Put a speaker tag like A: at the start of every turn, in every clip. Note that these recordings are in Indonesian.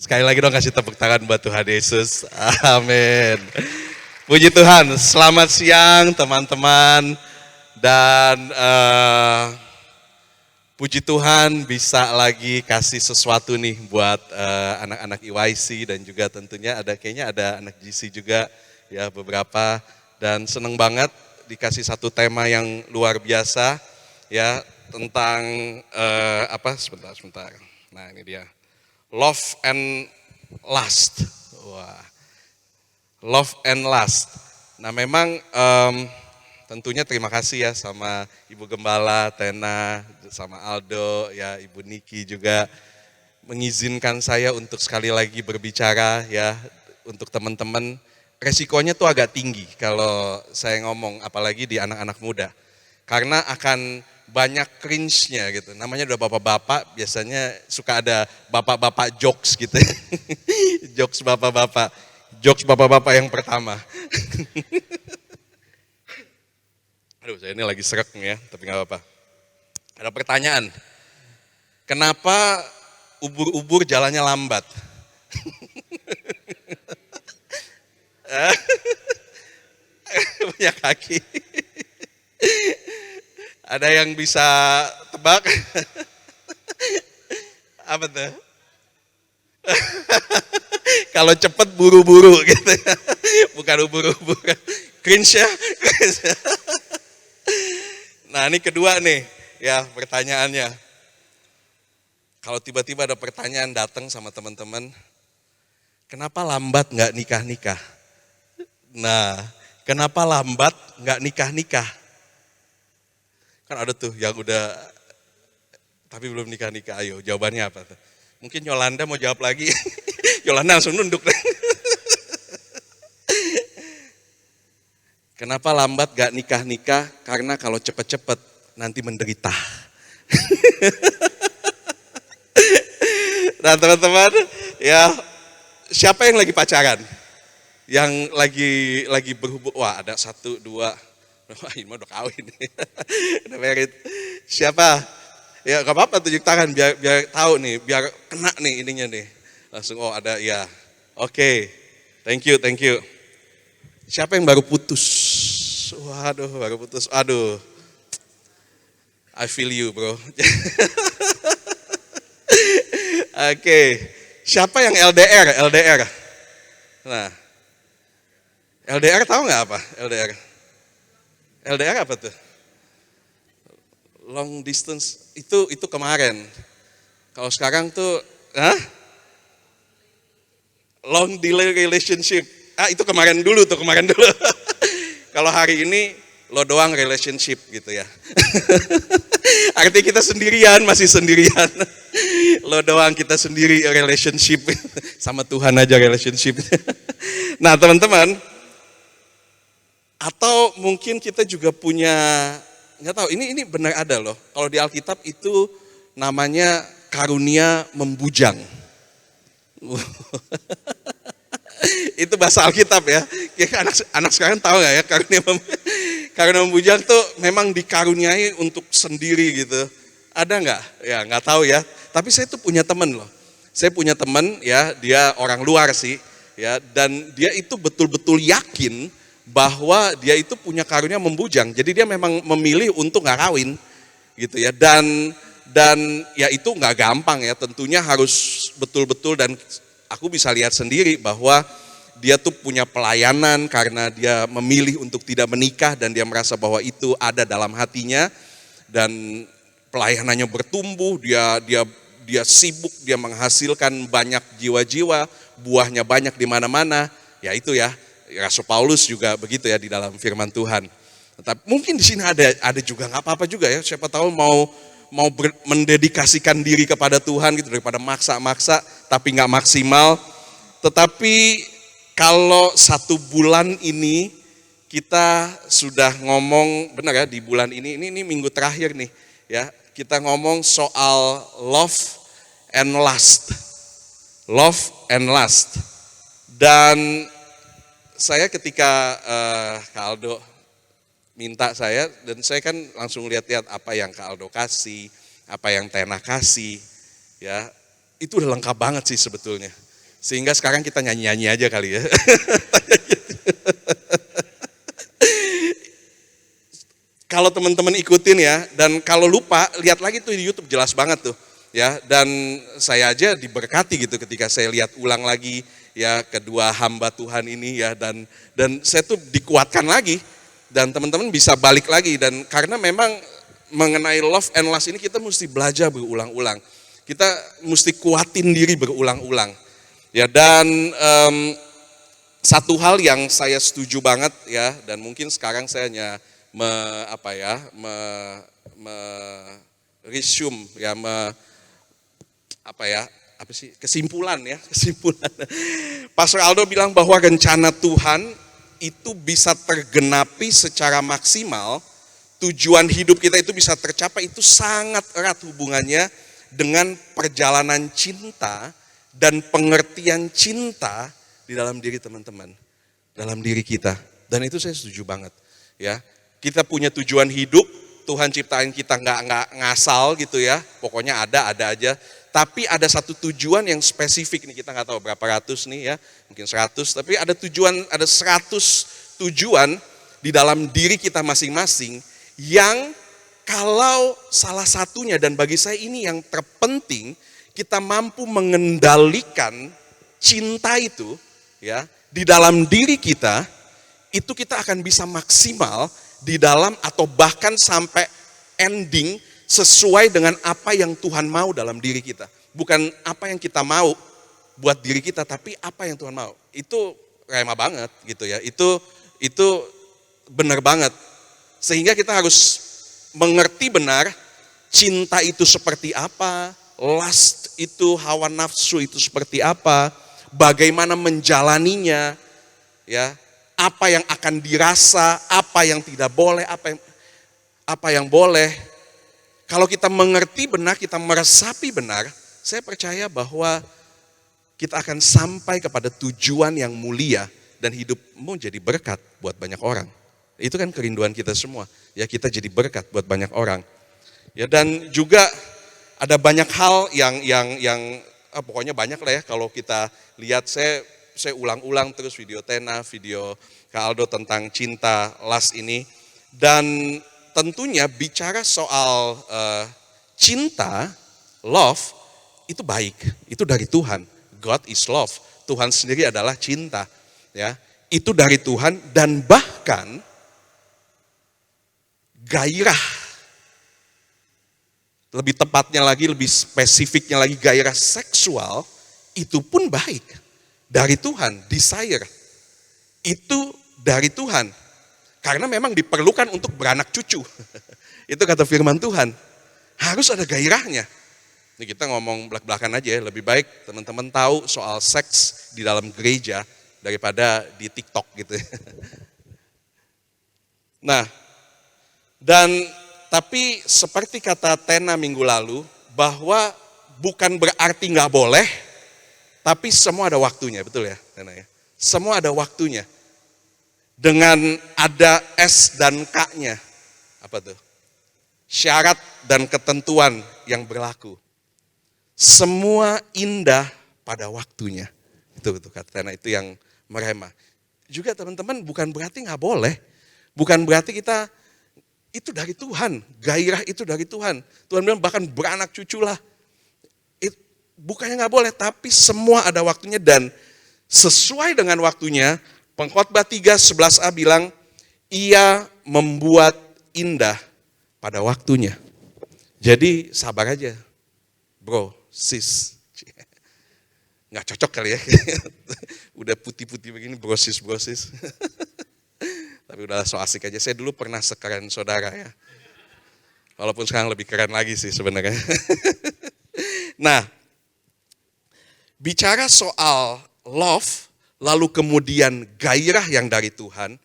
A: Sekali lagi dong kasih tepuk tangan buat Tuhan Yesus. Amin. Puji Tuhan, selamat siang teman-teman. Dan puji Tuhan bisa lagi kasih sesuatu nih buat anak-anak EYC dan juga tentunya kayaknya ada anak GC juga ya beberapa. Dan seneng banget dikasih satu tema yang luar biasa ya tentang sebentar. Nah ini dia. Love and Lust. Wah. Love and Lust. Nah memang tentunya terima kasih ya sama Ibu Gembala, Tena, sama Aldo, ya Ibu Niki juga mengizinkan saya untuk sekali lagi berbicara ya untuk teman-teman. Resikonya tuh agak tinggi kalau saya ngomong apalagi di anak-anak muda. Karena akan banyak cringe-nya gitu. Namanya udah bapak-bapak, biasanya suka ada bapak-bapak jokes gitu. Jokes bapak-bapak. Jokes bapak-bapak yang pertama. Aduh, saya ini lagi serak nih ya, tapi gak apa-apa. Ada pertanyaan. Kenapa ubur-ubur jalannya lambat? Punya kaki. Ada yang bisa tebak? Apa tuh? Kalau cepet buru-buru gitu ya. Bukan ubur-ubur. Cringe ya? Nah ini kedua nih, ya pertanyaannya. Kalau tiba-tiba ada pertanyaan datang sama teman-teman, kenapa lambat nggak nikah-nikah? Nah, kenapa lambat nggak nikah-nikah? Kan ada tuh yang udah, tapi belum nikah-nikah. Ayo, jawabannya apa tuh? Mungkin Yolanda mau jawab lagi. Yolanda langsung nunduk. Kenapa lambat gak nikah-nikah? Karena kalau cepet-cepet nanti menderita. Nah teman-teman, ya siapa yang lagi pacaran? Yang lagi berhubung, wah ada 1, 2, wah ini mah udah kawin. Udah married. Siapa? Ya gak apa-apa tunjuk tangan biar tahu nih, biar kena nih ininya nih. Langsung oh ada ya. Oke. Thank you. Siapa yang baru putus? Waduh, baru putus. Aduh. I feel you, bro. Oke. Siapa yang LDR? Nah. LDR tahu nggak apa? LDR apa tuh? Long distance itu kemarin. Kalau sekarang tuh, long delay relationship. Itu kemarin dulu. Kalau hari ini lo doang relationship gitu ya. Artinya kita masih sendirian. Lo doang kita sendiri relationship. Sama Tuhan aja relationship. Nah teman-teman, atau mungkin kita juga punya, nggak tahu ini benar ada loh. Kalau di Alkitab itu namanya karunia membujang. Itu bahasa Alkitab ya. Anak sekarang tahu nggak ya karunia membujang tuh memang dikaruniai untuk sendiri gitu. Ada nggak? Ya nggak tahu ya. Tapi saya tuh punya teman loh. Saya punya teman ya, dia orang luar sih ya, dan dia itu betul-betul yakin bahwa dia itu punya karunia membujang. Jadi dia memang memilih untuk nggak kawin gitu ya. Dan ya itu nggak gampang ya. Tentunya harus betul-betul, dan aku bisa lihat sendiri bahwa dia tuh punya pelayanan karena dia memilih untuk tidak menikah dan dia merasa bahwa itu ada dalam hatinya, dan pelayanannya bertumbuh, dia sibuk, dia menghasilkan banyak jiwa-jiwa, buahnya banyak di mana-mana. Ya itu ya, Rasul Paulus juga begitu ya di dalam firman Tuhan. Tetapi mungkin di sini ada juga nggak apa-apa juga ya, siapa tahu mau mendedikasikan diri kepada Tuhan gitu daripada maksa-maksa tapi nggak maksimal. Tetapi kalau 1 bulan ini kita sudah ngomong benar ya, di bulan ini minggu terakhir nih ya, kita ngomong soal love and lust. Dan saya ketika Kak Aldo minta saya, dan saya kan langsung lihat-lihat apa yang Kak Aldo kasih, apa yang Tena kasih, ya itu udah lengkap banget sih sebetulnya. Sehingga sekarang kita nyanyi-nyanyi aja kali ya. Kalau teman-teman ikutin ya, dan kalau lupa, lihat lagi tuh di YouTube, jelas banget tuh. Ya, dan saya aja diberkati gitu ketika saya lihat ulang lagi ya kedua hamba Tuhan ini ya, dan saya tuh dikuatkan lagi, dan teman-teman bisa balik lagi, dan karena memang mengenai love and lust ini kita mesti belajar berulang-ulang. Kita mesti kuatin diri berulang-ulang. Ya, dan satu hal yang saya setuju banget ya, dan mungkin sekarang saya hanya resume ya, kesimpulan. Pastor Aldo bilang bahwa rencana Tuhan itu bisa tergenapi secara maksimal, tujuan hidup kita itu bisa tercapai, itu sangat erat hubungannya dengan perjalanan cinta dan pengertian cinta di dalam diri teman-teman, dalam diri kita. Dan itu saya setuju banget ya. Kita punya tujuan hidup, Tuhan ciptain kita nggak ngasal gitu ya, pokoknya ada aja. Tapi ada satu tujuan yang spesifik nih, kita nggak tahu berapa ratus nih ya, mungkin 100, tapi ada tujuan, ada 100 tujuan di dalam diri kita masing-masing yang kalau salah satunya, dan bagi saya ini yang terpenting, kita mampu mengendalikan cinta itu ya di dalam diri kita, itu kita akan bisa maksimal di dalam atau bahkan sampai ending sesuai dengan apa yang Tuhan mau dalam diri kita. Bukan apa yang kita mau buat diri kita, tapi apa yang Tuhan mau. Itu rema banget gitu ya. Itu benar banget. Sehingga kita harus mengerti benar cinta itu seperti apa, lust itu, hawa nafsu itu seperti apa, bagaimana menjalaninya, ya, apa yang akan dirasa, apa yang tidak boleh, apa yang boleh. Kalau kita mengerti benar, kita meresapi benar, saya percaya bahwa kita akan sampai kepada tujuan yang mulia dan hidupmu jadi berkat buat banyak orang. Itu kan kerinduan kita semua, ya, kita jadi berkat buat banyak orang. Ya, dan juga ada banyak hal yang pokoknya banyak lah ya, kalau kita lihat, saya ulang-ulang terus video Tena, video Kak Aldo tentang cinta, lust ini. Dan tentunya bicara soal cinta, love, itu baik, itu dari Tuhan. God is love, Tuhan sendiri adalah cinta, ya. Itu dari Tuhan, dan bahkan gairah, lebih tepatnya lagi, lebih spesifiknya lagi, gairah seksual itu pun baik dari Tuhan. Desire itu dari Tuhan, karena memang diperlukan untuk beranak cucu. Itu kata firman Tuhan, harus ada gairahnya. Ini kita ngomong belak-belakan aja ya, lebih baik teman-teman tahu soal seks di dalam gereja daripada di TikTok gitu. Nah, tapi seperti kata Tena minggu lalu, bahwa bukan berarti nggak boleh, tapi semua ada waktunya, betul ya Tena ya? Semua ada waktunya. Dengan ada S dan K-nya, apa tuh? Syarat dan ketentuan yang berlaku. Semua indah pada waktunya. Itu kata Tena, itu yang merema. Juga teman-teman, bukan berarti nggak boleh. Bukan berarti kita, itu dari Tuhan, gairah itu dari Tuhan. Tuhan bilang bahkan beranak cucu lah. Bukannya nggak boleh, tapi semua ada waktunya dan sesuai dengan waktunya. Pengkhotbah 3:11a bilang, ia membuat indah pada waktunya. Jadi sabar aja, bro, sis. Nggak cocok kali ya, udah putih-putih begini, bro sis. Tapi udah so asik aja, saya dulu pernah sekeren saudara ya. Walaupun sekarang lebih keren lagi sih sebenarnya. Nah, bicara soal love, lalu kemudian gairah yang dari Tuhan,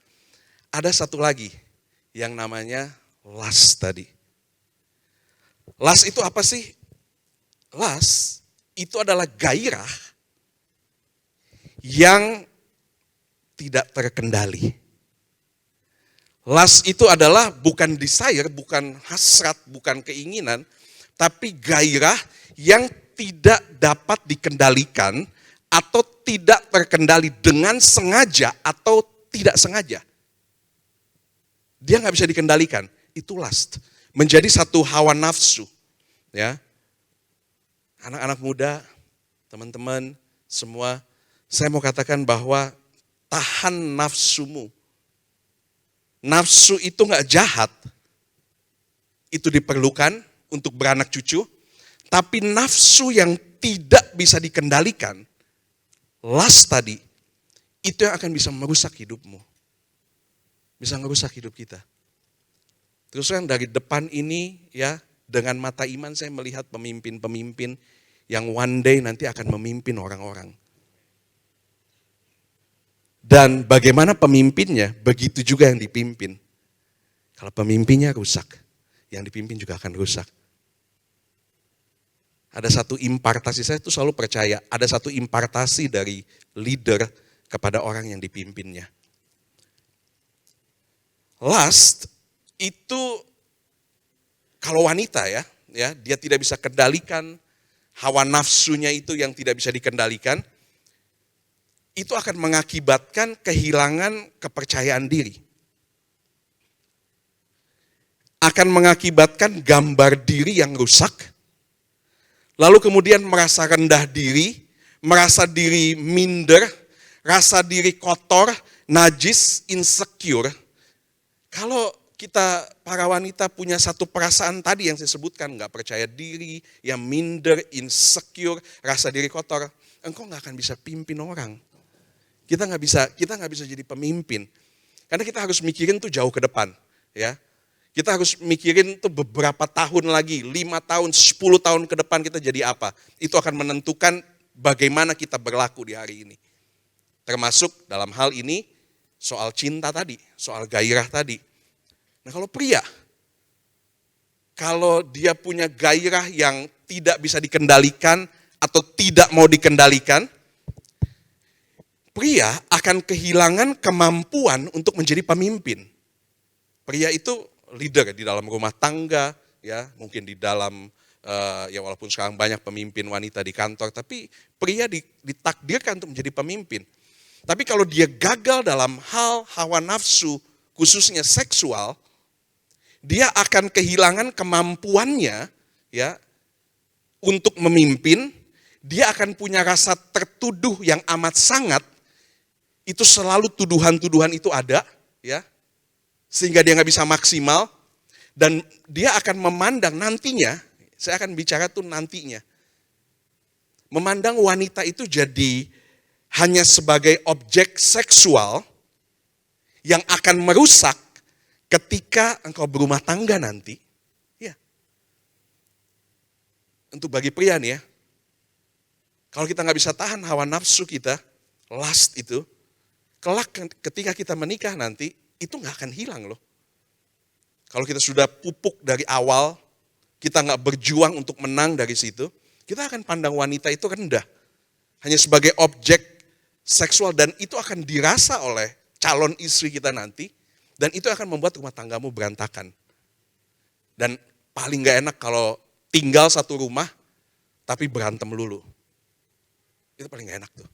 A: ada satu lagi yang namanya lust tadi. Lust itu apa sih? Lust itu adalah gairah yang tidak terkendali. Lust itu adalah bukan desire, bukan hasrat, bukan keinginan, tapi gairah yang tidak dapat dikendalikan atau tidak terkendali dengan sengaja atau tidak sengaja. Dia nggak bisa dikendalikan, itu lust. Menjadi satu hawa nafsu. Ya, anak-anak muda, teman-teman, semua, saya mau katakan bahwa tahan nafsumu. Nafsu itu nggak jahat, itu diperlukan untuk beranak cucu, tapi nafsu yang tidak bisa dikendalikan, lust tadi, itu yang akan bisa merusak hidupmu. Bisa merusak hidup kita. Terus kan dari depan ini ya, dengan mata iman saya melihat pemimpin-pemimpin yang one day nanti akan memimpin orang-orang. Dan bagaimana pemimpinnya, begitu juga yang dipimpin. Kalau pemimpinnya rusak, yang dipimpin juga akan rusak. Ada satu impartasi, saya tuh selalu percaya, ada satu impartasi dari leader kepada orang yang dipimpinnya. Lust itu kalau wanita ya, dia tidak bisa kendalikan hawa nafsunya itu yang tidak bisa dikendalikan, itu akan mengakibatkan kehilangan kepercayaan diri. Akan mengakibatkan gambar diri yang rusak, lalu kemudian merasa rendah diri, merasa diri minder, rasa diri kotor, najis, insecure. Kalau kita para wanita punya satu perasaan tadi yang saya sebutkan, nggak percaya diri, yang minder, insecure, rasa diri kotor, engkau nggak akan bisa pimpin orang. Kita nggak bisa jadi pemimpin, karena kita harus mikirin tuh jauh ke depan, ya. Kita harus mikirin tuh beberapa tahun lagi, 5 tahun, 10 tahun ke depan kita jadi apa. Itu akan menentukan bagaimana kita berlaku di hari ini. Termasuk dalam hal ini soal cinta tadi, soal gairah tadi. Nah kalau pria, kalau dia punya gairah yang tidak bisa dikendalikan atau tidak mau dikendalikan, pria akan kehilangan kemampuan untuk menjadi pemimpin. Pria itu leader di dalam rumah tangga, ya mungkin di dalam, ya walaupun sekarang banyak pemimpin wanita di kantor, tapi pria ditakdirkan untuk menjadi pemimpin. Tapi kalau dia gagal dalam hal hawa nafsu, khususnya seksual, dia akan kehilangan kemampuannya ya untuk memimpin, dia akan punya rasa tertuduh yang amat sangat, itu selalu tuduhan-tuduhan itu ada, ya, sehingga dia nggak bisa maksimal, dan dia akan memandang nantinya, saya akan bicara tuh nantinya, memandang wanita itu jadi hanya sebagai objek seksual yang akan merusak ketika engkau berumah tangga nanti. Ya. Untuk bagi pria nih ya, kalau kita nggak bisa tahan hawa nafsu kita, lust itu, kelak ketika kita menikah nanti, itu nggak akan hilang loh. Kalau kita sudah pupuk dari awal, kita nggak berjuang untuk menang dari situ, kita akan pandang wanita itu rendah. Hanya sebagai objek seksual, dan itu akan dirasa oleh calon istri kita nanti, dan itu akan membuat rumah tanggamu berantakan. Dan paling nggak enak kalau tinggal satu rumah, tapi berantem lulu. Itu paling nggak enak tuh.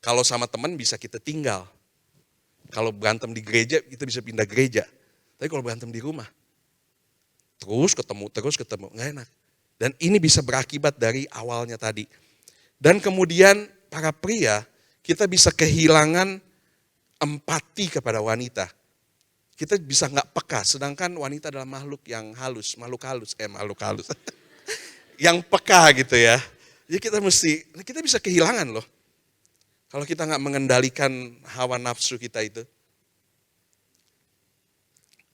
A: Kalau sama teman bisa kita tinggal. Kalau berantem di gereja, kita bisa pindah gereja. Tapi kalau berantem di rumah, terus ketemu, nggak enak. Dan ini bisa berakibat dari awalnya tadi. Dan kemudian para pria, kita bisa kehilangan empati kepada wanita. Kita bisa nggak peka, sedangkan wanita adalah makhluk yang halus, makhluk halus. Yang peka gitu ya. Jadi kita bisa kehilangan loh. Kalau kita nggak mengendalikan hawa nafsu kita itu.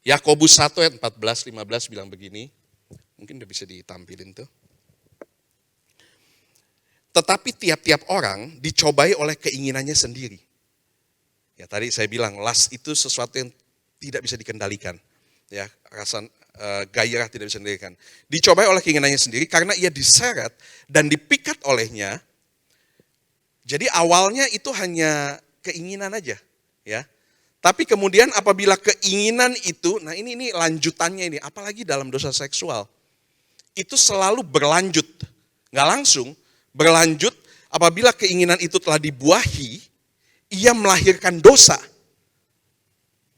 A: Yakobus 1 ayat 14-15 bilang begini, mungkin udah bisa ditampilin tuh. Tetapi tiap-tiap orang dicobai oleh keinginannya sendiri. Ya tadi saya bilang lust itu sesuatu yang tidak bisa dikendalikan. Ya, rasa gairah tidak bisa dikendalikan. Dicobai oleh keinginannya sendiri karena ia diseret dan dipikat olehnya. Jadi awalnya itu hanya keinginan aja, ya. Tapi kemudian apabila keinginan itu, nah ini lanjutannya ini, apalagi dalam dosa seksual, itu selalu berlanjut, nggak langsung, berlanjut apabila keinginan itu telah dibuahi, ia melahirkan dosa.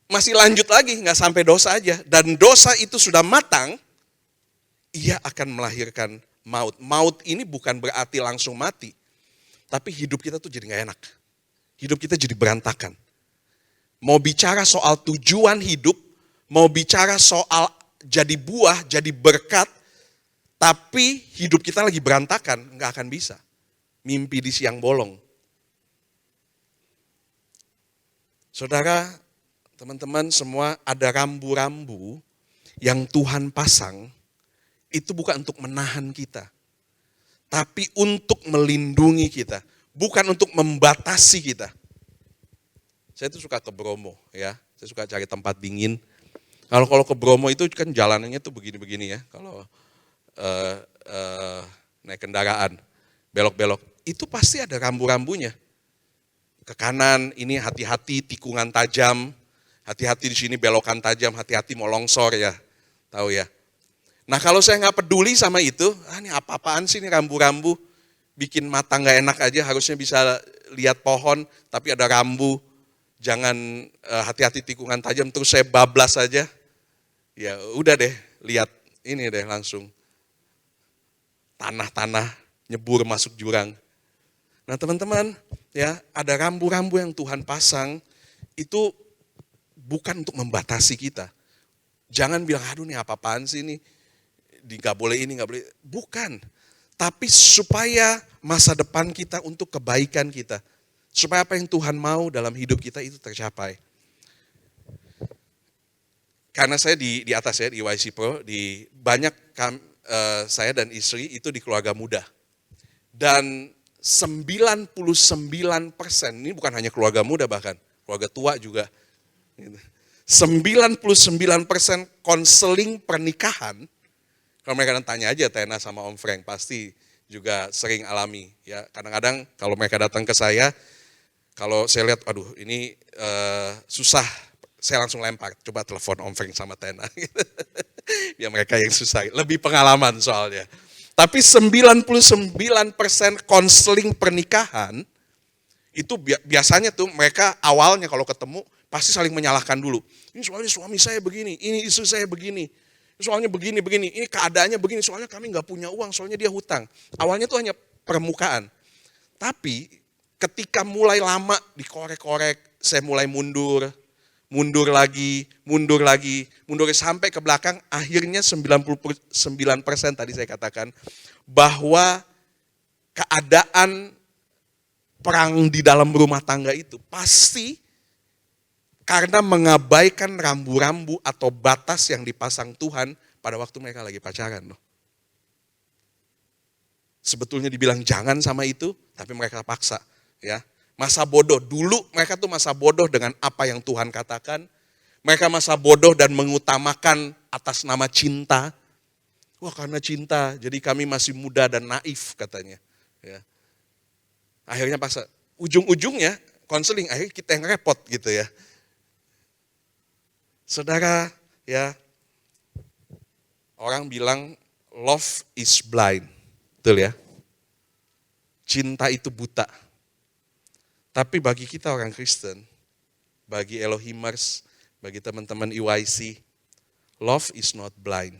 A: Masih lanjut lagi, nggak sampai dosa aja. Dan dosa itu sudah matang, ia akan melahirkan maut. Maut ini bukan berarti langsung mati, tapi hidup kita tuh jadi nggak enak. Hidup kita jadi berantakan. Mau bicara soal tujuan hidup, mau bicara soal jadi buah, jadi berkat, tapi hidup kita lagi berantakan, nggak akan bisa. Mimpi di siang bolong. Saudara, teman-teman semua, ada rambu-rambu yang Tuhan pasang, itu bukan untuk menahan kita, tapi untuk melindungi kita, bukan untuk membatasi kita. Saya tuh suka ke Bromo ya, saya suka cari tempat dingin. Kalau ke Bromo itu kan jalanannya tuh begini-begini ya, kalau naik kendaraan, belok-belok, itu pasti ada rambu-rambunya. Ke kanan ini hati-hati tikungan tajam, hati-hati di sini belokan tajam, hati-hati mau longsor ya, tahu ya. Nah kalau saya nggak peduli sama itu, ini apa-apaan sih ini rambu-rambu, bikin mata nggak enak aja, harusnya bisa lihat pohon, tapi ada rambu, jangan hati-hati tikungan tajam, terus saya bablas aja, ya udah deh, lihat ini deh langsung, tanah-tanah nyebur masuk jurang. Nah teman-teman, ya ada rambu-rambu yang Tuhan pasang, itu bukan untuk membatasi kita. Jangan bilang, aduh nih apa-apaan sih ini, nggak boleh ini, nggak boleh. Bukan, tapi supaya masa depan kita untuk kebaikan kita. Supaya apa yang Tuhan mau dalam hidup kita itu tercapai. Karena saya di atas ya, di YC Pro, di banyak saya dan istri itu di keluarga muda. Dan 99%, ini bukan hanya keluarga muda bahkan, keluarga tua juga. 99% konseling pernikahan, kalau mereka tanya aja Tena sama Om Frank, pasti juga sering alami. Ya, kadang-kadang kalau mereka datang ke saya, kalau saya lihat, aduh ini susah, saya langsung lempar, coba telepon Om Frank sama Tena. Biar mereka yang susah, lebih pengalaman soalnya. Tapi 99% konseling pernikahan, itu biasanya tuh mereka awalnya kalau ketemu, pasti saling menyalahkan dulu. Ini soalnya suami saya begini, ini istri saya begini, soalnya begini, ini keadaannya begini, soalnya kami nggak punya uang, soalnya dia hutang. Awalnya tuh hanya permukaan. Tapi ketika mulai lama dikorek-korek, saya mulai mundur lagi, sampai ke belakang, akhirnya 99% tadi saya katakan, bahwa keadaan perang di dalam rumah tangga itu pasti karena mengabaikan rambu-rambu atau batas yang dipasang Tuhan pada waktu mereka lagi pacaran. Sebetulnya dibilang jangan sama itu, tapi mereka paksa. Ya, masa bodoh, dulu mereka tuh masa bodoh dengan apa yang Tuhan katakan. Mereka masa bodoh dan mengutamakan atas nama cinta. Wah karena cinta, jadi kami masih muda dan naif katanya. Ya. Akhirnya paksa, ujung-ujungnya konseling, akhirnya kita yang repot gitu ya. Saudara, ya, orang bilang love is blind, betul ya. Cinta itu buta. Tapi bagi kita orang Kristen, bagi Elohimers, bagi teman-teman EYC, love is not blind.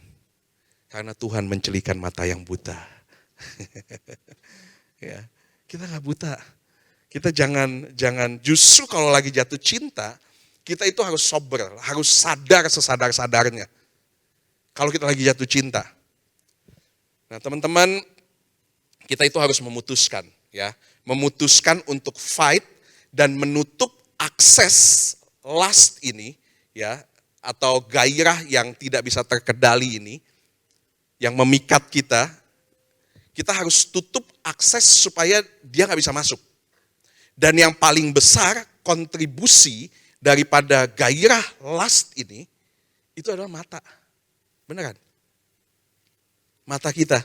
A: Karena Tuhan mencelikan mata yang buta. Ya, kita nggak buta. Kita jangan justru kalau lagi jatuh cinta, kita itu harus sober, harus sadar sesadar-sadarnya. Kalau kita lagi jatuh cinta. Nah teman-teman, kita itu harus memutuskan, ya, memutuskan untuk fight dan menutup akses lust ini, ya, atau gairah yang tidak bisa terkendali ini, yang memikat kita. Kita harus tutup akses supaya dia nggak bisa masuk. Dan yang paling besar kontribusi daripada gairah lust ini, itu adalah mata. Benar kan? Mata kita.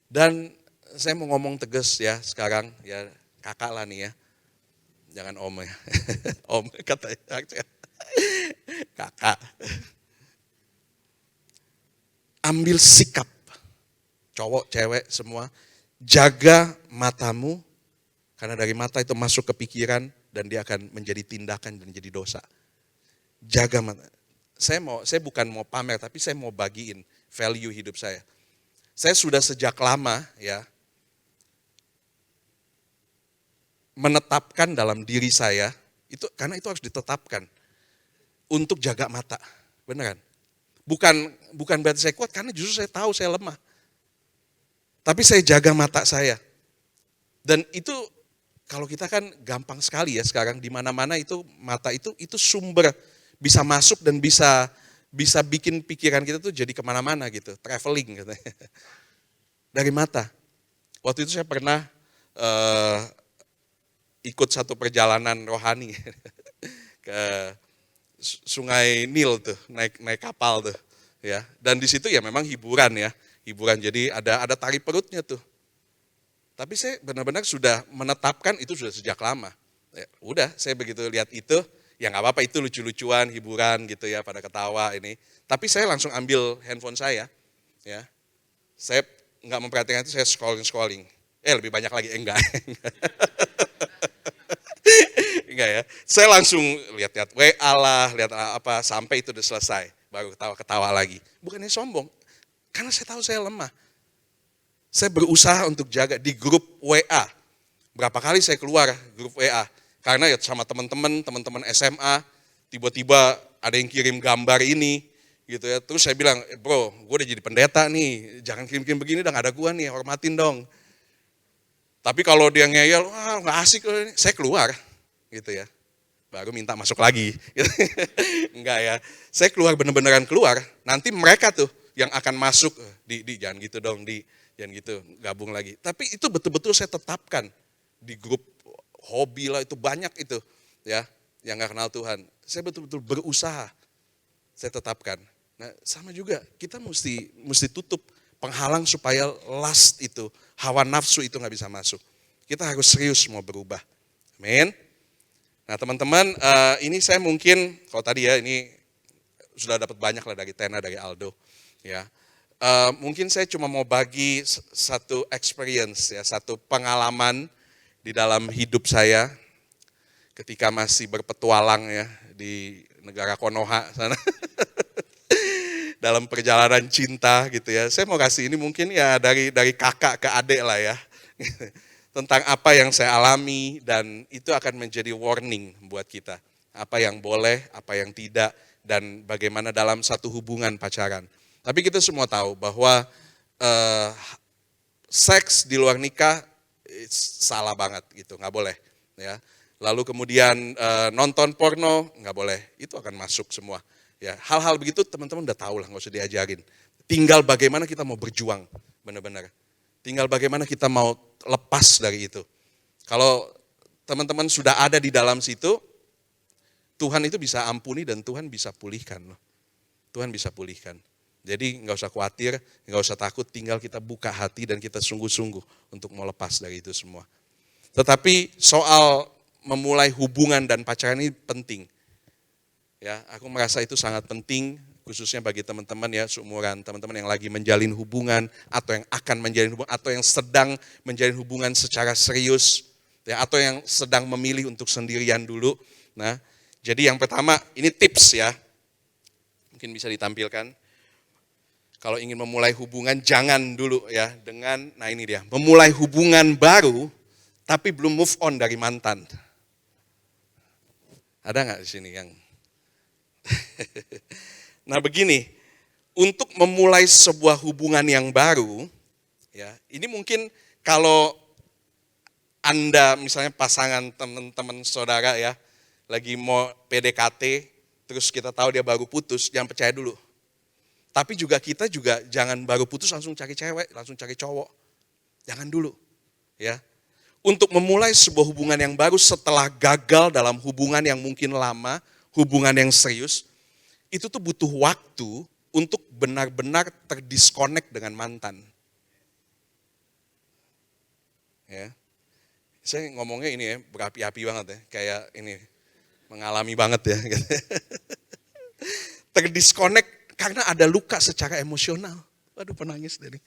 A: Dan saya mau ngomong tegas ya sekarang, ya kakak lah nih ya. Jangan om ya. Om katanya. Kakak. Ambil sikap. Cowok, cewek semua. Jaga matamu, karena dari mata itu masuk ke pikiran dan dia akan menjadi tindakan dan menjadi dosa. Jaga mata. Saya bukan mau pamer, tapi saya mau bagiin value hidup saya. Saya sudah sejak lama ya menetapkan dalam diri saya itu, karena itu harus ditetapkan untuk jaga mata, beneran. Bukan berarti saya kuat, karena justru saya tahu saya lemah. Tapi saya jaga mata saya. Dan itu kalau kita kan gampang sekali ya sekarang, di mana-mana itu mata itu sumber, bisa masuk dan bisa bikin pikiran kita tuh jadi kemana-mana gitu, traveling gitu. Dari mata. Waktu itu saya pernah ikut satu perjalanan rohani ke Sungai Nil tuh, naik kapal tuh, ya. Dan di situ ya memang hiburan ya, jadi ada tari perutnya tuh. Tapi saya benar-benar sudah menetapkan itu sudah sejak lama. Ya, udah, saya begitu lihat itu, ya nggak apa-apa, itu lucu-lucuan, hiburan gitu ya, pada ketawa ini. Tapi saya langsung ambil handphone saya, ya. Saya nggak memperhatikan itu, saya scrolling. Lebih banyak lagi, enggak. Enggak ya, saya langsung lihat WA lah, lihat apa, sampai itu udah selesai, baru ketawa lagi. Bukannya sombong, karena saya tahu saya lemah. Saya berusaha untuk jaga di grup WA. Berapa kali saya keluar grup WA, karena ya sama teman-teman SMA, tiba-tiba ada yang kirim gambar ini, gitu ya. Terus saya bilang, bro, gue udah jadi pendeta nih, jangan kirim-kirim begini, udah gak ada gue nih, hormatin dong. Tapi kalau dia ngeyel, wah nggak asik, saya keluar, gitu ya. Baru minta masuk lagi. Enggak ya, saya keluar, bener-beneran keluar. Nanti mereka tuh yang akan masuk, di jangan gitu dong, jangan gitu, gabung lagi. Tapi itu betul-betul saya tetapkan di grup hobi lah, itu banyak itu ya, yang nggak kenal Tuhan. Saya betul-betul berusaha, saya tetapkan. Nah sama juga, kita mesti tutup penghalang supaya lust itu, hawa nafsu itu nggak bisa masuk. Kita harus serius mau berubah. Amin. Nah teman-teman, ini saya mungkin, kalau tadi ya ini sudah dapat banyak lah dari Tena, dari Aldo. Ya, mungkin saya cuma mau bagi satu experience ya, satu pengalaman di dalam hidup saya ketika masih berpetualang ya di negara Konoha sana. Dalam perjalanan cinta gitu ya. Saya mau kasih ini mungkin ya dari kakak ke adik lah ya. Tentang apa yang saya alami, dan itu akan menjadi warning buat kita. Apa yang boleh, apa yang tidak, dan bagaimana dalam satu hubungan pacaran. Tapi kita semua tahu bahwa seks di luar nikah salah banget gitu, nggak boleh ya. Lalu kemudian nonton porno nggak boleh, itu akan masuk semua. Ya, hal-hal begitu teman-teman udah tahu lah, nggak usah diajarin. Tinggal bagaimana kita mau berjuang, benar-benar. Tinggal bagaimana kita mau lepas dari itu. Kalau teman-teman sudah ada di dalam situ, Tuhan itu bisa ampuni dan Tuhan bisa pulihkan loh. Tuhan bisa pulihkan. Jadi nggak usah khawatir, nggak usah takut, tinggal kita buka hati dan kita sungguh-sungguh untuk mau lepas dari itu semua. Tetapi soal memulai hubungan dan pacaran ini penting. Ya, aku merasa itu sangat penting, khususnya bagi teman-teman ya seumuran, teman-teman yang lagi menjalin hubungan atau yang akan menjalin hubungan atau yang sedang menjalin hubungan secara serius ya, atau yang sedang memilih untuk sendirian dulu. Nah, jadi yang pertama ini tips ya. Mungkin bisa ditampilkan. Kalau ingin memulai hubungan jangan dulu ya dengan, nah ini dia, memulai hubungan baru tapi belum move on dari mantan. Ada nggak di sini yang nah begini, untuk memulai sebuah hubungan yang baru, ya ini mungkin kalau Anda misalnya pasangan teman-teman saudara ya, lagi mau PDKT, terus kita tahu dia baru putus, jangan percaya dulu. Tapi kita juga jangan baru putus langsung cari cewek, langsung cari cowok. Jangan dulu, ya. Untuk memulai sebuah hubungan yang baru setelah gagal dalam hubungan yang mungkin lama, hubungan yang serius, itu tuh butuh waktu untuk benar-benar terdiskonek dengan mantan. Ya. Saya ngomongnya ini ya, berapi-api banget ya, kayak ini, mengalami banget ya. Terdiskonek karena ada luka secara emosional. Waduh, penangis dari.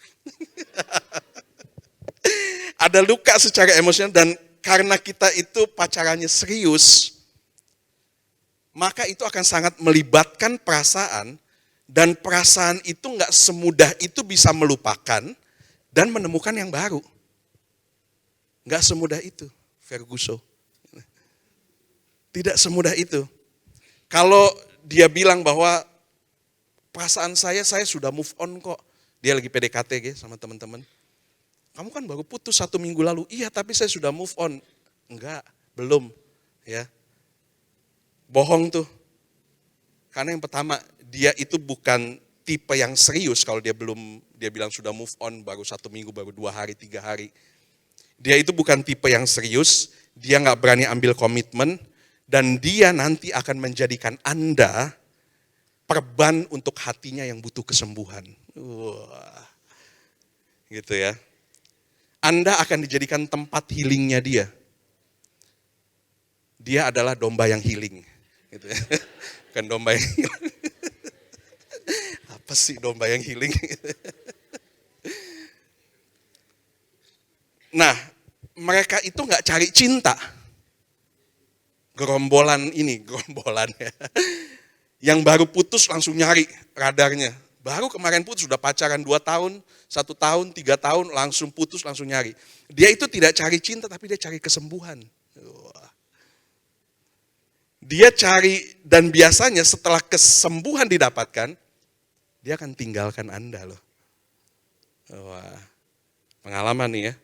A: ada luka secara emosional, dan karena kita itu pacarannya serius, maka itu akan sangat melibatkan perasaan, dan perasaan itu nggak semudah itu bisa melupakan dan menemukan yang baru. Nggak semudah itu, Ferguson. Tidak semudah itu. Kalau dia bilang bahwa perasaan saya sudah move on kok. Dia lagi PDKT sama teman-teman. Kamu kan baru putus 1 minggu lalu. Iya, tapi saya sudah move on. Enggak, belum. Ya, bohong tuh. Karena yang pertama, dia itu bukan tipe yang serius kalau dia bilang sudah move on baru 1 minggu, baru 2 hari, 3 hari. Dia itu bukan tipe yang serius, dia nggak berani ambil komitmen, dan dia nanti akan menjadikan Anda perban untuk hatinya yang butuh kesembuhan. Wah, gitu ya. Anda akan dijadikan tempat healingnya dia. Dia adalah domba yang healing. Gitu ya. Bukan domba yang healing. Apa sih domba yang healing? Nah, mereka itu nggak cari cinta. Gerombolan ya. Yang baru putus langsung nyari radarnya. Baru kemarin putus, sudah pacaran 2 tahun, 1 tahun, 3 tahun, langsung putus, langsung nyari. Dia itu tidak cari cinta, tapi dia cari kesembuhan. Dia cari, dan biasanya setelah kesembuhan didapatkan, dia akan tinggalkan Anda loh. Wah, pengalaman nih ya.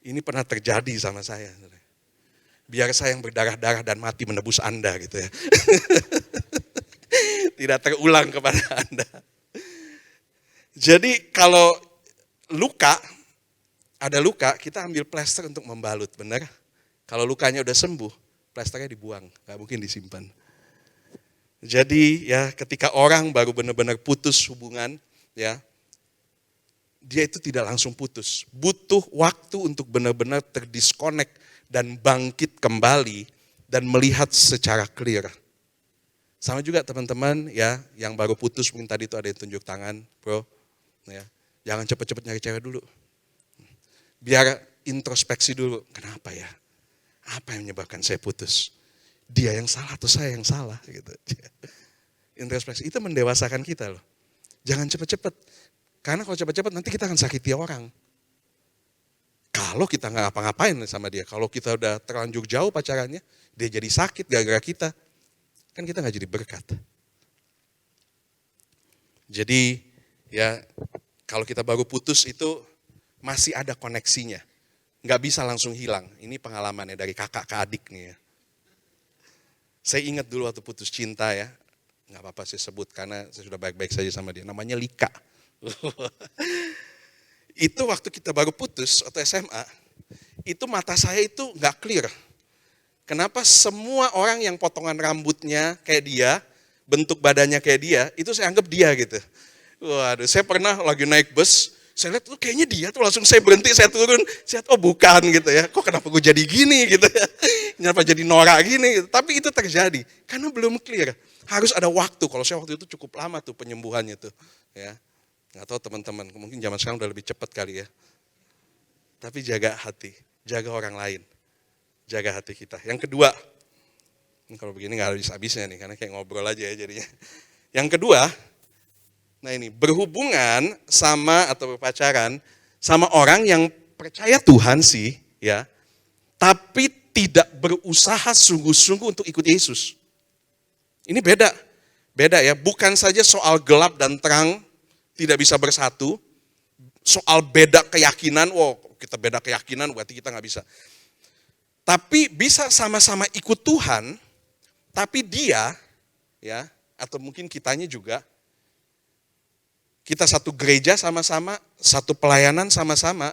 A: Ini pernah terjadi sama saya. Biar saya yang berdarah-darah dan mati menebus Anda gitu ya. Tidak terulang kepada Anda. Jadi kalau ada luka, kita ambil plester untuk membalut, benar? Kalau lukanya udah sembuh, plesternya dibuang, gak mungkin disimpan. Jadi ya ketika orang baru benar-benar putus hubungan, ya, dia itu tidak langsung putus. Butuh waktu untuk benar-benar terdiskonek dan bangkit kembali dan melihat secara clear. Sama juga teman-teman ya, yang baru putus, mungkin tadi itu ada yang tunjuk tangan, bro. Ya, jangan cepet-cepet nyari cewek dulu. Biar introspeksi dulu, kenapa ya? Apa yang menyebabkan saya putus? Dia yang salah atau saya yang salah? Gitu. Introspeksi itu mendewasakan kita loh. Jangan cepet-cepet. Karena kalau cepet-cepet nanti kita akan sakiti orang. Kalau kita nggak apa-ngapain sama dia, kalau kita udah terlanjur jauh pacarannya, dia jadi sakit gara-gara kita, kan kita nggak jadi berkat. Jadi ya kalau kita baru putus itu masih ada koneksinya, nggak bisa langsung hilang. Ini pengalamannya dari kakak ke adik nih ya. Saya ingat dulu waktu putus cinta ya, nggak apa-apa saya sebut karena saya sudah baik-baik saja sama dia. Namanya Lika. Itu waktu kita baru putus atau SMA, itu mata saya itu nggak clear. Kenapa semua orang yang potongan rambutnya kayak dia, bentuk badannya kayak dia, itu saya anggap dia gitu. Waduh, saya pernah lagi naik bus, saya lihat tuh kayaknya dia tuh, langsung saya berhenti, saya turun, saya lihat, oh bukan gitu ya. Kok kenapa gue jadi gini gitu ya. Kenapa jadi norak gini gitu. Tapi itu terjadi karena belum clear. Harus ada waktu. Kalau saya waktu itu cukup lama tuh penyembuhannya tuh ya. Nggak tahu teman-teman, mungkin zaman sekarang udah lebih cepat kali ya. Tapi jaga hati, jaga orang lain, jaga hati kita. Yang kedua, kalau begini nggak habis-habisnya nih, karena kayak ngobrol aja ya jadinya. Yang kedua, nah ini, berhubungan sama atau berpacaran sama orang yang percaya Tuhan sih, ya, tapi tidak berusaha sungguh-sungguh untuk ikut Yesus. Ini beda ya, bukan saja soal gelap dan terang, tidak bisa bersatu, soal beda keyakinan, wow kita beda keyakinan berarti kita nggak bisa. Tapi bisa sama-sama ikut Tuhan, tapi dia, ya atau mungkin kitanya juga, kita satu gereja sama-sama, satu pelayanan sama-sama,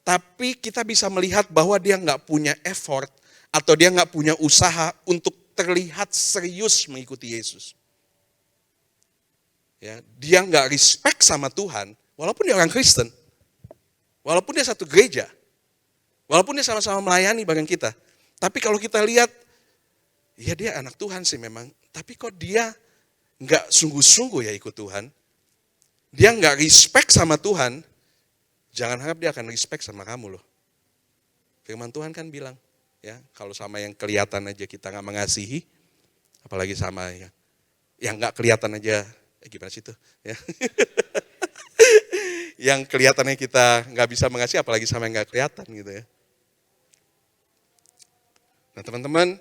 A: tapi kita bisa melihat bahwa dia nggak punya effort, atau dia nggak punya usaha untuk terlihat serius mengikuti Yesus. Ya, dia nggak respect sama Tuhan, walaupun dia orang Kristen, walaupun dia satu gereja, walaupun dia sama-sama melayani bagian kita. Tapi kalau kita lihat, ya dia anak Tuhan sih memang, tapi kok dia nggak sungguh-sungguh ya ikut Tuhan, dia nggak respect sama Tuhan, Jangan harap dia akan respect sama kamu loh. Firman Tuhan kan bilang, ya kalau sama yang kelihatan aja kita nggak mengasihi, apalagi sama yang nggak kelihatan aja, gimana sih itu? Ya. Yang kelihatannya kita nggak bisa mengasihi, apalagi sama yang nggak kelihatan gitu ya. Nah teman-teman,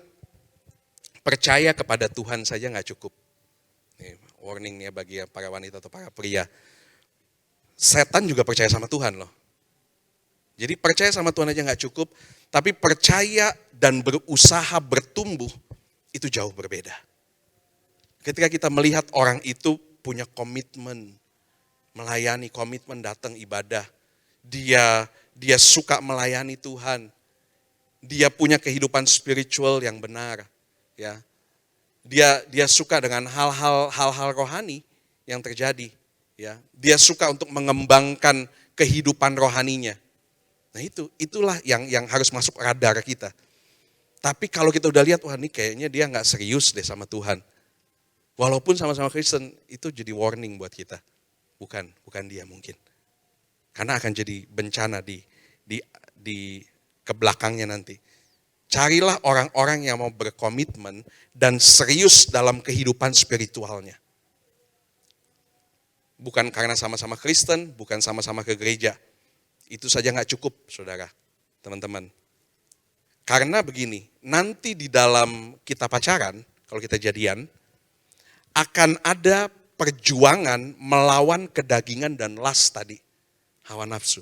A: percaya kepada Tuhan saja nggak cukup. Ini warning nih bagi para wanita atau para pria. Setan juga percaya sama Tuhan loh. Jadi percaya sama Tuhan aja nggak cukup, tapi percaya dan berusaha bertumbuh itu jauh berbeda. Ketika kita melihat orang itu punya komitmen melayani, komitmen datang ibadah, dia suka melayani Tuhan, dia punya kehidupan spiritual yang benar, ya. Dia suka dengan hal-hal rohani yang terjadi, ya. Dia suka untuk mengembangkan kehidupan rohaninya. Nah itulah yang harus masuk radar kita. Tapi kalau kita udah lihat, wah ini kayaknya dia nggak serius deh sama Tuhan. Walaupun sama-sama Kristen, itu jadi warning buat kita. Bukan dia mungkin. Karena akan jadi bencana di kebelakangnya nanti. Carilah orang-orang yang mau berkomitmen dan serius dalam kehidupan spiritualnya. Bukan karena sama-sama Kristen, bukan sama-sama ke gereja. Itu saja nggak cukup, saudara, teman-teman. Karena begini, nanti di dalam kita pacaran, kalau kita jadian, akan ada perjuangan melawan kedagingan dan lust tadi, hawa nafsu.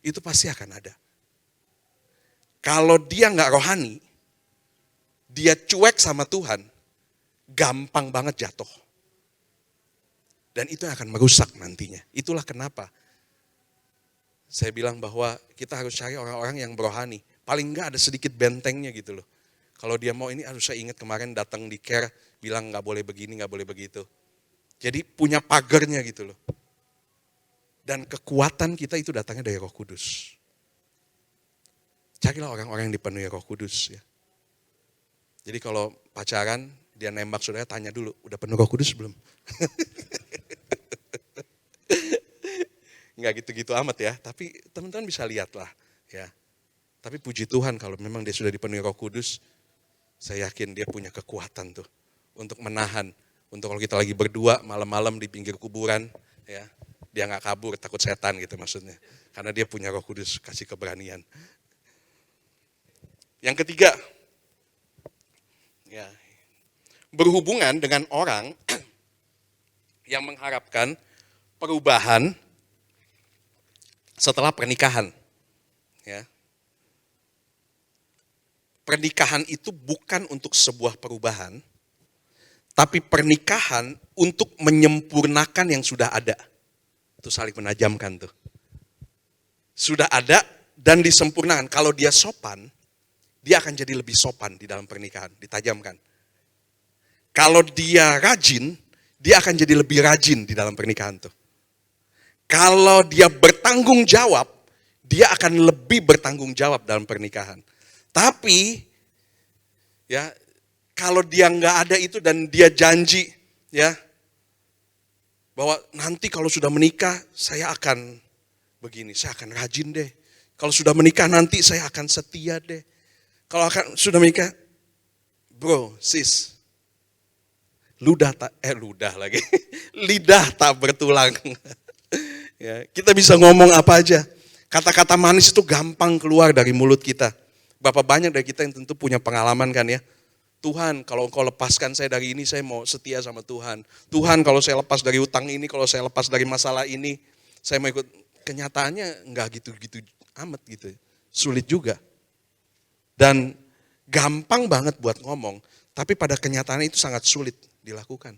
A: Itu pasti akan ada. Kalau dia nggak rohani, dia cuek sama Tuhan, gampang banget jatuh. Dan itu akan merusak nantinya. Itulah kenapa saya bilang bahwa kita harus cari orang-orang yang berohani. Paling enggak ada sedikit bentengnya gitu loh. Kalau dia mau ini, saya ingat kemarin datang di care, bilang nggak boleh begini, nggak boleh begitu. Jadi punya pagernya gitu loh. Dan kekuatan kita itu datangnya dari Roh Kudus. Carilah orang-orang yang dipenuhi Roh Kudus ya. Jadi kalau pacaran, dia nembak saudara, tanya dulu, udah penuh Roh Kudus belum? Nggak gitu-gitu amat ya, tapi teman-teman bisa lihat lah ya. Tapi puji Tuhan kalau memang dia sudah dipenuhi Roh Kudus, saya yakin dia punya kekuatan tuh untuk menahan. Untuk kalau kita lagi berdua malam-malam di pinggir kuburan, ya dia nggak kabur takut setan gitu maksudnya. Karena dia punya Roh Kudus kasih keberanian. Yang ketiga, ya berhubungan dengan orang yang mengharapkan perubahan setelah pernikahan. Ya. Pernikahan itu bukan untuk sebuah perubahan, tapi pernikahan untuk menyempurnakan yang sudah ada. Itu saling menajamkan tuh. Sudah ada dan disempurnakan. Kalau dia sopan, dia akan jadi lebih sopan di dalam pernikahan, ditajamkan. Kalau dia rajin, dia akan jadi lebih rajin di dalam pernikahan tuh. Kalau dia bertanggung jawab, dia akan lebih bertanggung jawab dalam pernikahan. Tapi, ya kalau dia nggak ada itu dan dia janji, ya bahwa nanti kalau sudah menikah saya akan begini, saya akan rajin deh. Kalau sudah menikah nanti saya akan setia deh. Kalau sudah menikah, bro, sis, lidah tak bertulang. Ya, kita bisa ngomong apa aja. Kata-kata manis itu gampang keluar dari mulut kita. Berapa banyak dari kita yang tentu punya pengalaman kan ya. Tuhan, kalau Engkau lepaskan saya dari ini, saya mau setia sama Tuhan. Tuhan, kalau saya lepas dari utang ini, kalau saya lepas dari masalah ini, saya mau ikut. Kenyataannya enggak gitu-gitu amat gitu. Sulit juga. Dan gampang banget buat ngomong, tapi pada kenyataannya itu sangat sulit dilakukan.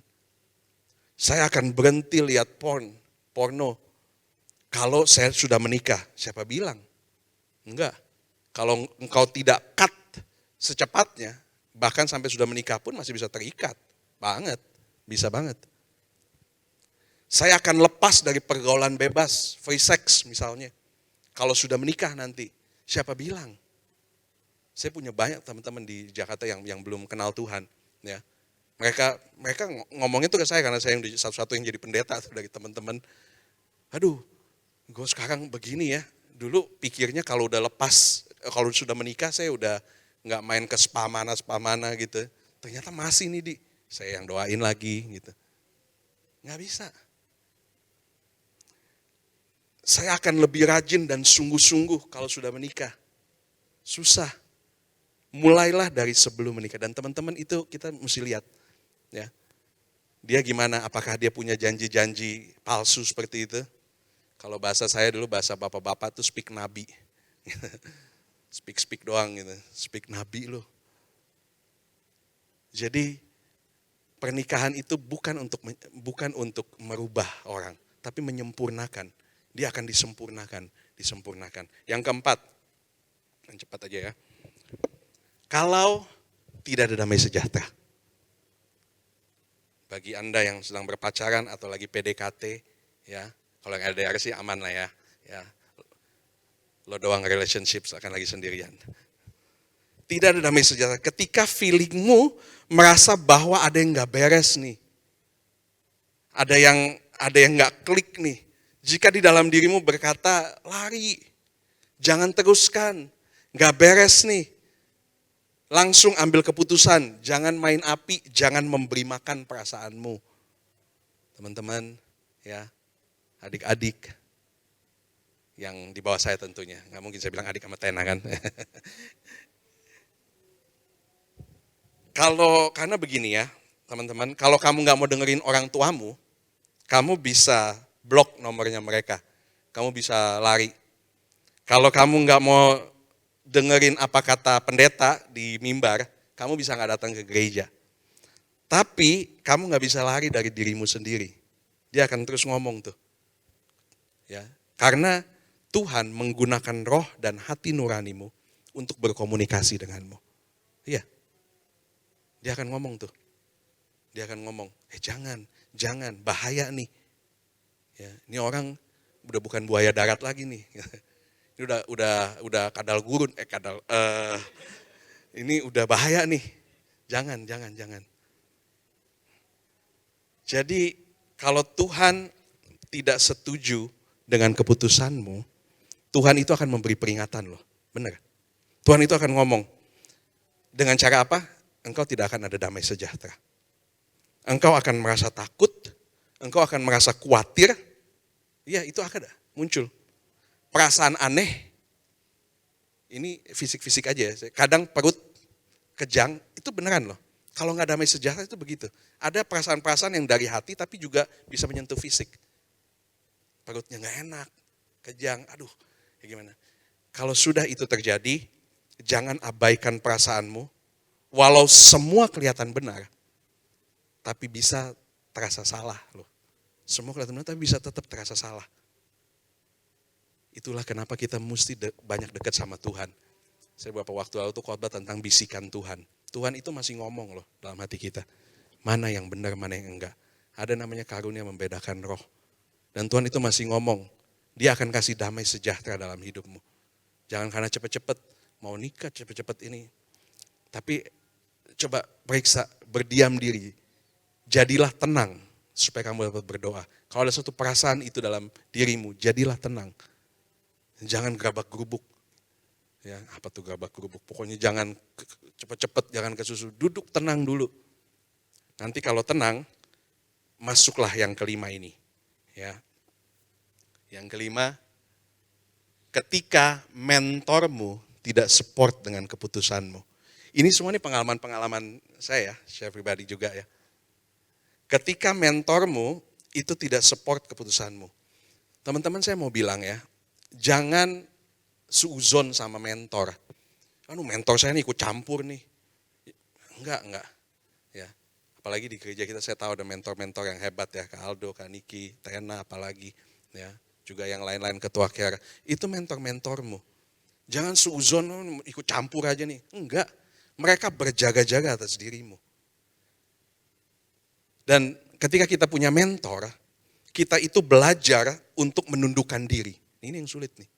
A: Saya akan berhenti lihat porno. Kalau saya sudah menikah, siapa bilang? Enggak. Kalau engkau tidak cut secepatnya, bahkan sampai sudah menikah pun masih bisa terikat. Banget, bisa banget. Saya akan lepas dari pergaulan bebas, free sex misalnya. Kalau sudah menikah nanti, siapa bilang? Saya punya banyak teman-teman di Jakarta yang belum kenal Tuhan. Ya. Mereka ngomongnya tuh ke saya karena saya yang satu-satu yang jadi pendeta tuh dari teman-teman. Aduh, gue sekarang begini ya. Dulu pikirnya kalau udah lepas, kalau sudah menikah saya udah nggak main ke spa mana gitu. Ternyata masih nih saya yang doain lagi gitu. Nggak bisa. Saya akan lebih rajin dan sungguh-sungguh kalau sudah menikah. Susah. Mulailah dari sebelum menikah. Dan teman-teman itu kita mesti lihat. Ya, dia gimana, apakah dia punya janji-janji palsu seperti itu? Kalau bahasa saya dulu, bahasa bapak-bapak tuh speak nabi. Speak doang gitu, speak nabi loh. Jadi pernikahan itu bukan untuk merubah orang, tapi menyempurnakan. Dia akan disempurnakan. Yang keempat, yang cepat aja ya. Kalau tidak ada damai sejahtera. Bagi Anda yang sedang berpacaran atau lagi PDKT, ya, kalau yang LDR sih aman lah ya. Lo doang relationships akan lagi sendirian. Tidak ada damai sejahtera. Ketika feelingmu merasa bahwa ada yang nggak beres nih, ada yang nggak klik nih. Jika di dalam dirimu berkata lari, jangan teruskan, nggak beres nih, langsung ambil keputusan, jangan main api, jangan memberi makan perasaanmu. Teman-teman, ya, adik-adik yang di bawah saya tentunya, nggak mungkin saya bilang adik sama Tena kan. Karena begini ya, teman-teman, kalau kamu nggak mau dengerin orang tuamu, kamu bisa blok nomornya mereka, kamu bisa lari. Kalau kamu nggak mau dengerin apa kata pendeta di mimbar, kamu bisa nggak datang ke gereja. Tapi kamu nggak bisa lari dari dirimu sendiri. Dia akan terus ngomong tuh. Ya, karena Tuhan menggunakan roh dan hati nuranimu untuk berkomunikasi denganmu. Iya. Dia akan ngomong tuh. Dia akan ngomong, jangan, bahaya nih. Ya, ini orang udah bukan buaya darat lagi nih. Ini udah kadal gurun, ini udah bahaya nih. Jangan. Jadi kalau Tuhan tidak setuju dengan keputusanmu, Tuhan itu akan memberi peringatan loh. Benar. Tuhan itu akan ngomong. Dengan cara apa? Engkau tidak akan ada damai sejahtera. Engkau akan merasa takut, engkau akan merasa khawatir. Ya, itu akan muncul. Perasaan aneh, ini fisik-fisik aja ya. Kadang perut kejang, itu beneran loh. Kalau nggak damai sejahtera itu begitu. Ada perasaan-perasaan yang dari hati tapi juga bisa menyentuh fisik. Perutnya nggak enak, kejang, aduh, ya gimana. Kalau sudah itu terjadi, jangan abaikan perasaanmu. Walau semua kelihatan benar, tapi bisa terasa salah loh. Semua kelihatan benar tapi bisa tetap terasa salah. Itulah kenapa kita mesti banyak dekat sama Tuhan. Saya beberapa waktu lalu tuh khotbah tentang bisikan Tuhan. Tuhan itu masih ngomong loh dalam hati kita. Mana yang benar, mana yang enggak. Ada namanya karunia membedakan roh. Dan Tuhan itu masih ngomong. Dia akan kasih damai sejahtera dalam hidupmu. Jangan karena cepet-cepet mau nikah, cepet-cepet ini. Tapi coba periksa, berdiam diri. Jadilah tenang supaya kamu dapat berdoa. Kalau ada satu perasaan itu dalam dirimu, jadilah tenang. Jangan gerabak-gerubuk. Ya, apa tuh gerabak-gerubuk? Pokoknya jangan cepet-cepet, jangan kesusu. Duduk tenang dulu. Nanti kalau tenang, masuklah yang kelima ini. Ya. Yang kelima, ketika mentormu tidak support dengan keputusanmu. Ini semua nih pengalaman-pengalaman saya pribadi juga ya. Ketika mentormu itu tidak support keputusanmu. Teman-teman saya mau bilang ya, jangan suuzon sama mentor. Mentor saya nih ikut campur nih. Enggak. Ya. Apalagi di gereja kita saya tahu ada mentor-mentor yang hebat ya, Kak Aldo, Kak Niki, Tena apalagi. Ya, juga yang lain-lain ketua care. Itu mentor-mentormu. Jangan suuzon ikut campur aja nih. Enggak. Mereka berjaga-jaga atas dirimu. Dan ketika kita punya mentor, kita itu belajar untuk menundukkan diri. Ini yang sulit nih.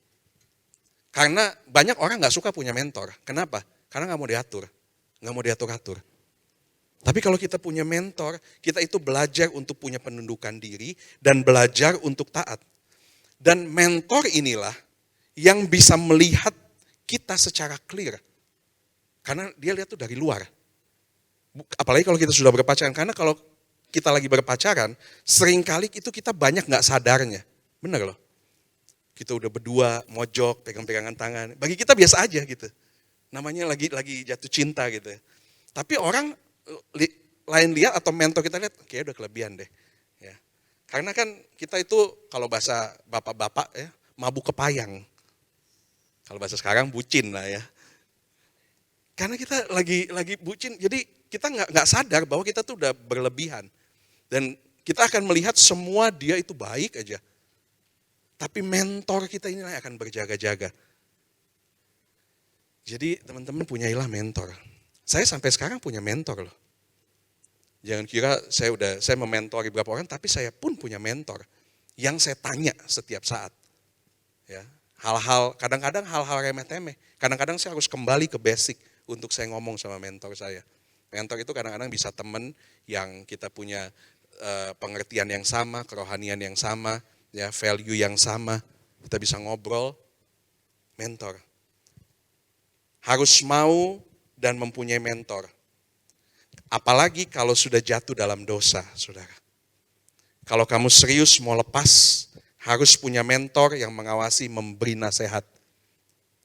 A: Karena banyak orang gak suka punya mentor. Kenapa? Karena gak mau diatur. Gak mau diatur-atur. Tapi kalau kita punya mentor, kita itu belajar untuk punya penundukan diri dan belajar untuk taat. Dan mentor inilah yang bisa melihat kita secara clear. Karena dia lihat tuh dari luar. Apalagi kalau kita sudah berpacaran. Karena kalau kita lagi berpacaran, seringkali itu kita banyak gak sadarnya. Bener loh. Kita udah berdua, mojok, pegang-pegangan tangan. Bagi kita biasa aja gitu. Namanya lagi jatuh cinta gitu. Tapi orang lain lihat atau mentor kita lihat, kayaknya udah kelebihan deh. Ya. Karena kan kita itu kalau bahasa bapak-bapak ya, mabuk kepayang. Kalau bahasa sekarang bucin lah ya. Karena kita lagi bucin, jadi kita nggak sadar bahwa kita tuh udah berlebihan. Dan kita akan melihat semua dia itu baik aja. Tapi mentor kita inilah yang akan berjaga-jaga. Jadi teman-teman punyailah mentor. Saya sampai sekarang punya mentor loh. Jangan kira saya mementori beberapa orang, tapi saya pun punya mentor. Yang saya tanya setiap saat. Ya, kadang-kadang hal-hal remeh-temeh. Kadang-kadang saya harus kembali ke basic untuk saya ngomong sama mentor saya. Mentor itu kadang-kadang bisa teman yang kita punya pengertian yang sama, kerohanian yang sama, ya value yang sama. Kita bisa ngobrol. Mentor. Harus mau dan mempunyai mentor. Apalagi kalau sudah jatuh dalam dosa, saudara. Kalau kamu serius mau lepas, harus punya mentor yang mengawasi, memberi nasihat.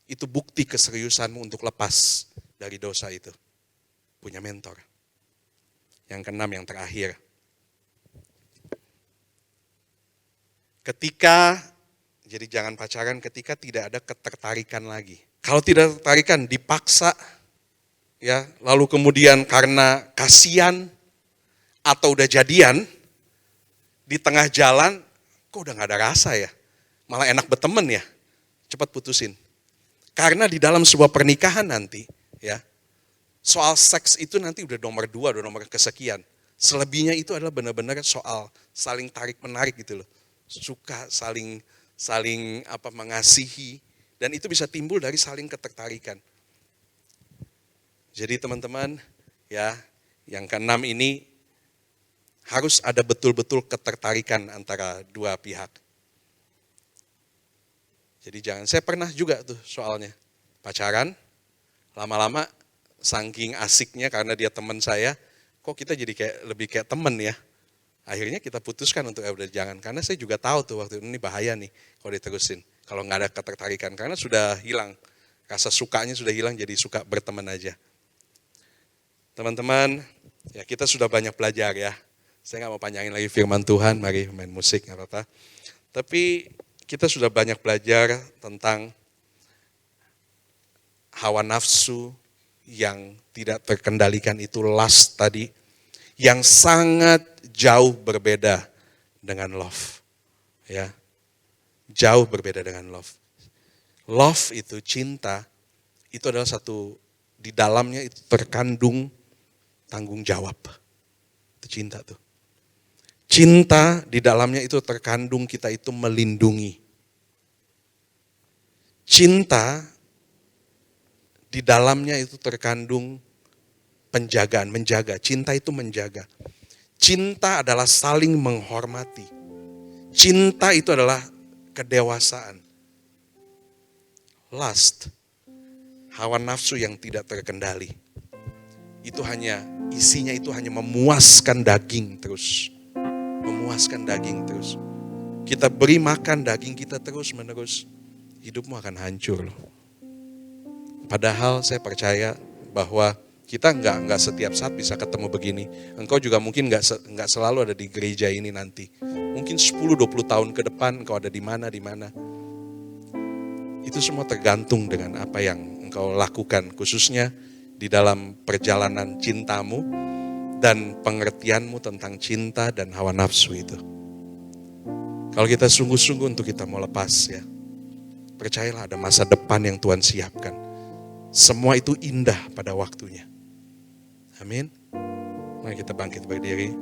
A: Itu bukti keseriusanmu untuk lepas dari dosa itu. Punya mentor. Yang keenam, yang terakhir. Jadi jangan pacaran ketika tidak ada ketertarikan lagi. Kalau tidak tertarikan, dipaksa, ya, lalu kemudian karena kasihan atau udah jadian, di tengah jalan, kok udah gak ada rasa ya, malah enak berteman ya, cepat putusin. Karena di dalam sebuah pernikahan nanti, ya, soal seks itu nanti udah nomor 2, udah nomor kesekian. Selebihnya itu adalah benar-benar soal saling tarik menarik gitu loh, suka saling mengasihi, dan itu bisa timbul dari saling ketertarikan. Jadi teman-teman, ya, yang keenam ini harus ada betul-betul ketertarikan antara dua pihak. Jadi saya pernah juga tuh soalnya, pacaran, lama-lama saking asiknya karena dia teman saya, kok kita jadi lebih kayak teman ya. Akhirnya kita putuskan untuk udah jangan, karena saya juga tahu tuh waktu ini bahaya nih kalau diterusin. Kalau nggak ada ketertarikan, karena sudah hilang, rasa sukanya sudah hilang, jadi suka berteman aja. Teman-teman, ya kita sudah banyak belajar ya. Saya nggak mau panjangin lagi firman Tuhan, mari main musik nggak apa-apa. Tapi kita sudah banyak belajar tentang hawa nafsu yang tidak terkendalikan, itu lust tadi, yang sangat jauh berbeda dengan love. Ya, jauh berbeda dengan love. Love itu cinta, itu adalah satu, di dalamnya itu terkandung tanggung jawab. Itu cinta tuh. Cinta di dalamnya itu terkandung kita itu melindungi. Cinta di dalamnya itu terkandung penjagaan, menjaga. Cinta itu menjaga. Cinta adalah saling menghormati. Cinta itu adalah kedewasaan. Lust, hawa nafsu yang tidak terkendali. Itu hanya, isinya itu hanya memuaskan daging terus. Memuaskan daging terus. Kita beri makan daging kita terus menerus, hidupmu akan hancur loh. Padahal saya percaya bahwa kita nggak setiap saat bisa ketemu begini. Engkau juga mungkin nggak selalu ada di gereja ini nanti. Mungkin 10-20 tahun ke depan engkau ada di mana. Itu semua tergantung dengan apa yang engkau lakukan, khususnya di dalam perjalanan cintamu dan pengertianmu tentang cinta dan hawa nafsu itu. Kalau kita sungguh-sungguh untuk kita mau lepas ya, percayalah ada masa depan yang Tuhan siapkan. Semua itu indah pada waktunya. Amin. Mari kita bangkit berdiri.